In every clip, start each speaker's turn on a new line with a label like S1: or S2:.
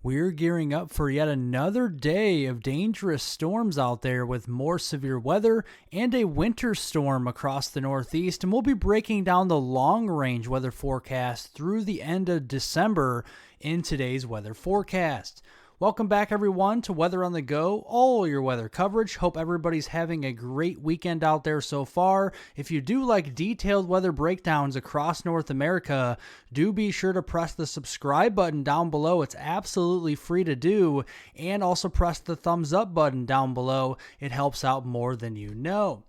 S1: We're gearing up for yet another day of dangerous storms out there with more severe weather and a winter storm across the Northeast. And we'll be breaking down the long range weather forecast through the end of December in today's weather forecast. Welcome back, everyone, to Weather on the Go, all your weather coverage. Hope everybody's having a great weekend out there so far. If you do like detailed weather breakdowns across North America, do be sure to press the subscribe button down below. It's absolutely free to do. And also press the thumbs up button down below. It helps out more than you know.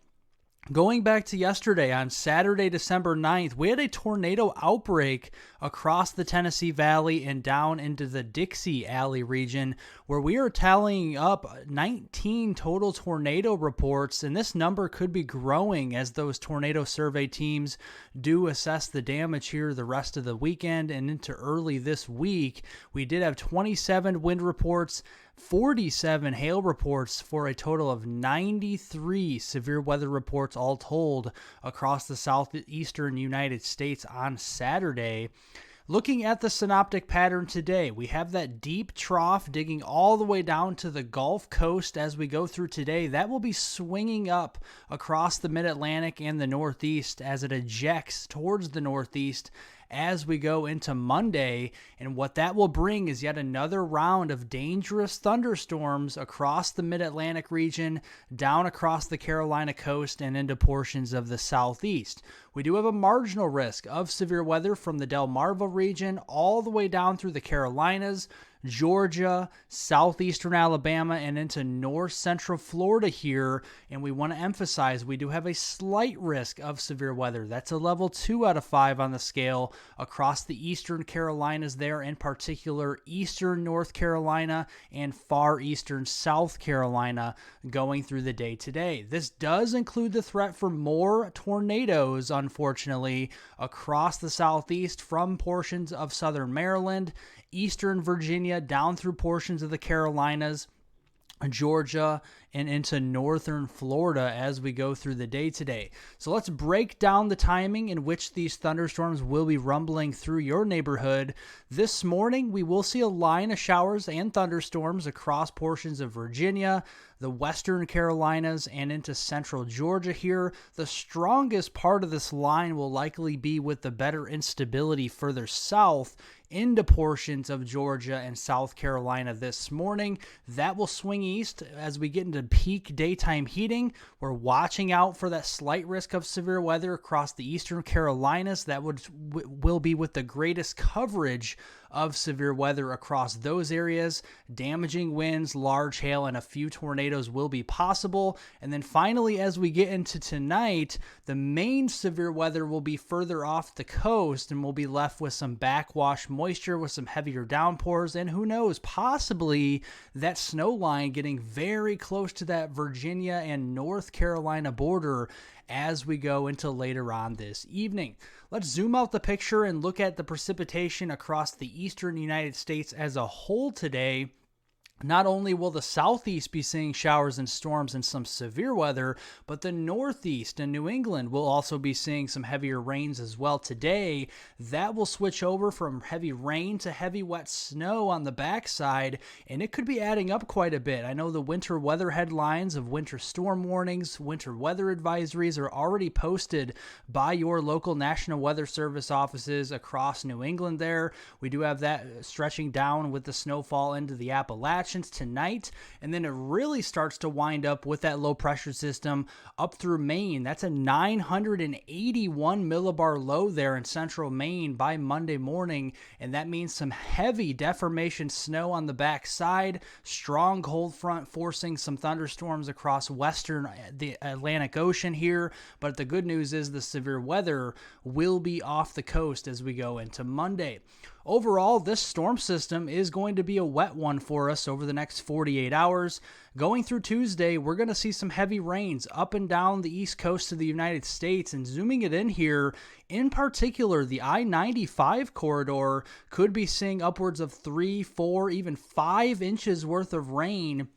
S1: Going back to yesterday, on Saturday, December 9th, we had a tornado outbreak across the Tennessee Valley and down into the Dixie Alley region, where we are tallying up 19 total tornado reports, and this number could be growing as those tornado survey teams do assess the damage here the rest of the weekend and into early this week. We did have 27 wind reports, 47 hail reports for a total of 93 severe weather reports all told across the southeastern United States on Saturday. Looking at the synoptic pattern today, we have that deep trough digging all the way down to the Gulf Coast as we go through today. That will be swinging up across the mid-Atlantic and the Northeast as it ejects towards the Northeast as we go into Monday. And what that will bring is yet another round of dangerous thunderstorms across the mid-Atlantic region, down across the Carolina coast, and into portions of the southeast. We do have a marginal risk of severe weather from the Delmarva region all the way down through the Carolinas, Georgia, southeastern Alabama, and into north central Florida here. And we want to emphasize we do have a slight risk of severe weather. That's a level 2 out of 5 on the scale across the eastern Carolinas there, in particular eastern North Carolina and far eastern South Carolina going through the day today. This does include the threat for more tornadoes, unfortunately, across the southeast from portions of southern Maryland, eastern Virginia, down through portions of the Carolinas, Georgia, and into northern Florida as we go through the day today. So let's break down the timing in which these thunderstorms will be rumbling through your neighborhood. This morning, we will see a line of showers and thunderstorms across portions of Virginia, the western Carolinas, and into central Georgia here. The strongest part of this line will likely be with the better instability further south into portions of Georgia and South Carolina this morning. That will swing east as we get into peak daytime heating. We're watching out for that slight risk of severe weather across the eastern Carolinas. That will be with the greatest coverage of severe weather across those areas. Damaging winds, large hail, and a few tornadoes will be possible. And then finally, as we get into tonight, the main severe weather will be further off the coast, and we'll be left with some backwash moisture with some heavier downpours, and who knows, possibly that snow line getting very close to that Virginia and North Carolina border as we go into later on this evening. Let's zoom out the picture and look at the precipitation across the eastern United States as a whole today. Not only will the southeast be seeing showers and storms and some severe weather, but the northeast and New England will also be seeing some heavier rains as well today. That will switch over from heavy rain to heavy wet snow on the backside, and it could be adding up quite a bit. I know the winter weather headlines of winter storm warnings, winter weather advisories are already posted by your local National Weather Service offices across New England there. We do have that stretching down with the snowfall into the Appalachians tonight, and then it really starts to wind up with that low pressure system up through Maine. That's a 981 millibar low there in central Maine by Monday morning, and that means some heavy deformation snow on the backside, strong cold front forcing some thunderstorms across the Atlantic Ocean here. But the good news is the severe weather will be off the coast as we go into Monday. Overall, this storm system is going to be a wet one for us over the next 48 hours. Going through Tuesday, we're going to see some heavy rains up and down the east coast of the United States. And zooming it in here, in particular, the I-95 corridor could be seeing upwards of 3, 4, even 5 inches worth of rain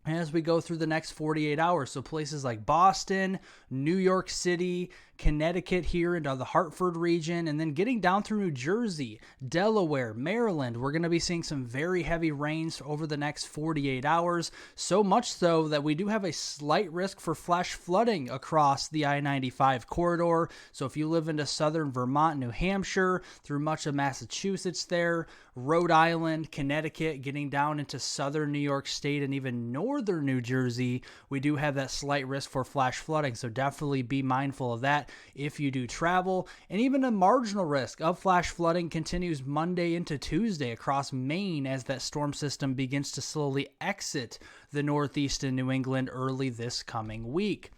S1: as we go through the next 48 hours. So places like Boston, New York City, Connecticut here into the Hartford region, and then getting down through New Jersey, Delaware, Maryland, we're going to be seeing some very heavy rains over the next 48 hours. So much so that we do have a slight risk for flash flooding across the I-95 corridor. So if you live into southern Vermont, New Hampshire, through much of Massachusetts there, Rhode Island, Connecticut, getting down into southern New York State and even northern New Jersey, we do have that slight risk for flash flooding. So definitely be mindful of that if you do travel. And even a marginal risk of flash flooding continues Monday into Tuesday across Maine as that storm system begins to slowly exit the Northeast and New England early this coming week.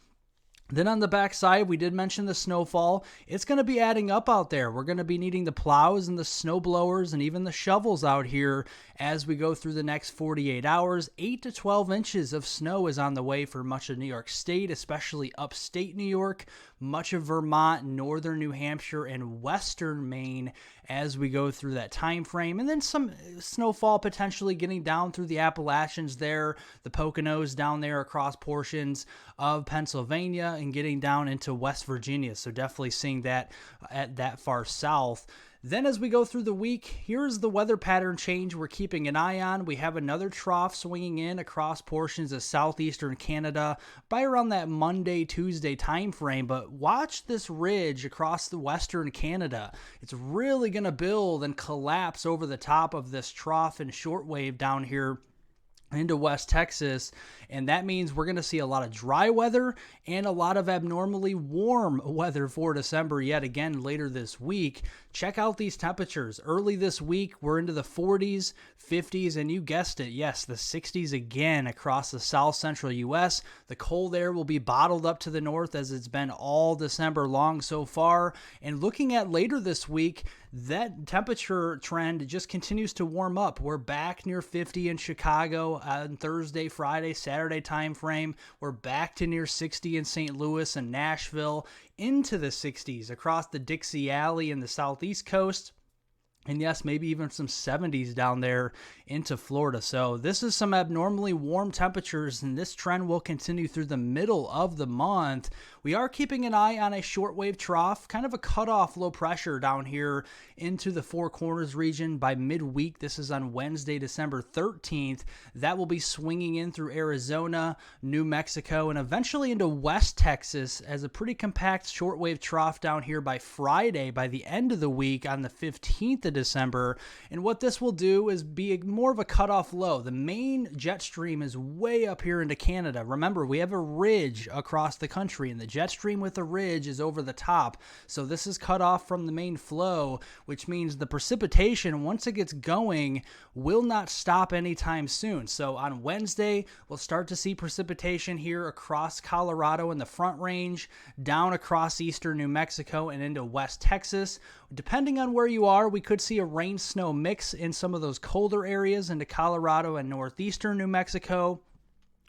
S1: Then on the backside, we did mention the snowfall. It's going to be adding up out there. We're going to be needing the plows and the snow blowers and even the shovels out here as we go through the next 48 hours. 8 to 12 inches of snow is on the way for much of New York State, especially upstate New York, much of Vermont, northern New Hampshire, and western Maine as we go through that time frame. And then some snowfall potentially getting down through the Appalachians there, the Poconos down there across portions of Pennsylvania and getting down into West Virginia. So definitely seeing that at that far south. Then as we go through the week, here's the weather pattern change we're keeping an eye on. We have another trough swinging in across portions of southeastern Canada by around that Monday, Tuesday time frame. But watch this ridge across the western Canada. It's really going to build and collapse over the top of this trough and shortwave down here into West Texas, and that means we're going to see a lot of dry weather and a lot of abnormally warm weather for December yet again later this week. Check out these temperatures. Early this week, we're into the 40s, 50s, and you guessed it, yes, the 60s again across the south central U.S. The cold air will be bottled up to the north as it's been all December long so far. And looking at later this week, that temperature trend just continues to warm up. We're back near 50 in Chicago on Thursday, Friday, Saturday time frame. We're back to near 60 in St. Louis and Nashville, into the 60s across the Dixie Alley and the southeast coast. And yes, maybe even some 70s down there into Florida. So this is some abnormally warm temperatures, and this trend will continue through the middle of the month. We are keeping an eye on a shortwave trough, kind of a cutoff low pressure down here into the Four Corners region by midweek. This is on Wednesday, December 13th. That will be swinging in through Arizona, New Mexico, and eventually into West Texas as a pretty compact shortwave trough down here by Friday, by the end of the week on the 15th of December. And what this will do is be more of a cutoff low. The main jet stream is way up here into Canada. Remember, we have a ridge across the country, and the jet stream with the ridge is over the top. So this is cut off from the main flow, which means the precipitation, once it gets going, will not stop anytime soon. So on Wednesday, we'll start to see precipitation here across Colorado in the Front Range, down across eastern New Mexico and into West Texas. Depending on where you are, we could see a rain-snow mix in some of those colder areas into Colorado and northeastern New Mexico.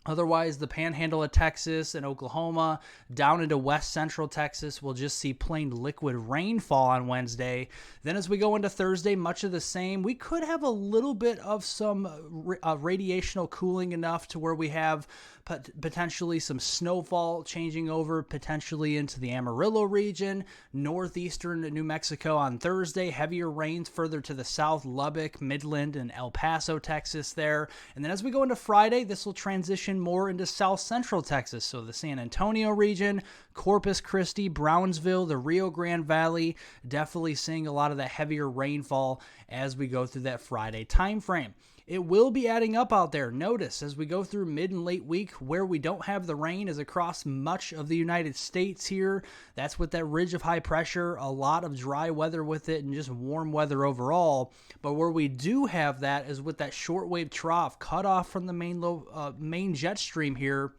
S1: Otherwise, the panhandle of Texas and Oklahoma down into west central Texas will just see plain liquid rainfall on Wednesday. Then as we go into Thursday, much of the same. We could have a little bit of some radiational cooling enough to where we have potentially some snowfall changing over potentially into the Amarillo region, northeastern New Mexico on Thursday, heavier rains further to the south, Lubbock, Midland, and El Paso, Texas there. And then as we go into Friday, this will transition more into south central Texas, so the San Antonio region, Corpus Christi, Brownsville, the Rio Grande Valley, definitely seeing a lot of that heavier rainfall as we go through that Friday time frame. It will be adding up out there. Notice as we go through mid and late week, where we don't have the rain is across much of the United States here. That's with that ridge of high pressure, a lot of dry weather with it, and just warm weather overall. But where we do have that is with that shortwave trough cut off from the main jet stream here.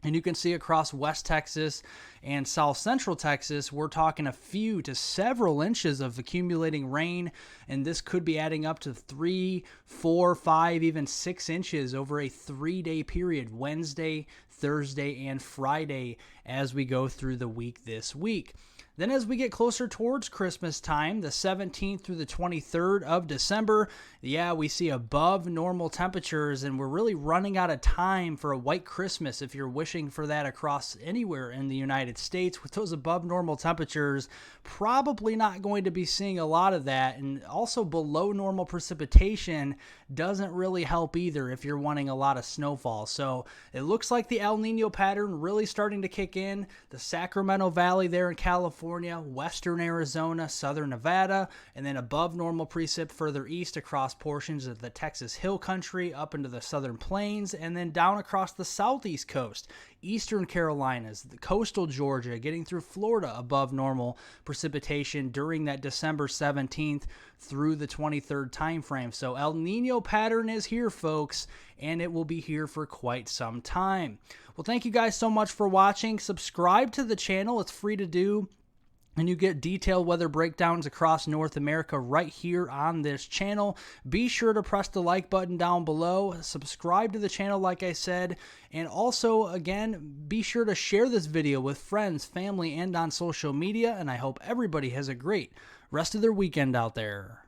S1: And you can see across West Texas and South Central Texas, we're talking a few to several inches of accumulating rain, and this could be adding up to 3, 4, 5, even 6 inches over a 3-day period, Wednesday, Thursday, and Friday as we go through the week this week. Then as we get closer towards Christmas time, the 17th through the 23rd of December, yeah, we see above normal temperatures, and we're really running out of time for a white Christmas if you're wishing for that across anywhere in the United States. With those above normal temperatures, probably not going to be seeing a lot of that. And also below normal precipitation doesn't really help either if you're wanting a lot of snowfall. So it looks like the El Nino pattern really starting to kick in. The Sacramento Valley there in California, western Arizona, southern Nevada, and then above normal precip further east across portions of the Texas Hill Country up into the southern plains, and then down across the southeast coast, eastern Carolinas, the coastal Georgia, getting through Florida above normal precipitation during that December 17th through the 23rd time frame. So El Nino pattern is here, folks, and it will be here for quite some time. Well, thank you guys so much for watching. Subscribe to the channel. It's free to do, and you get detailed weather breakdowns across North America right here on this channel. Be sure to press the like button down below. Subscribe to the channel, like I said. And also, again, be sure to share this video with friends, family, and on social media. And I hope everybody has a great rest of their weekend out there.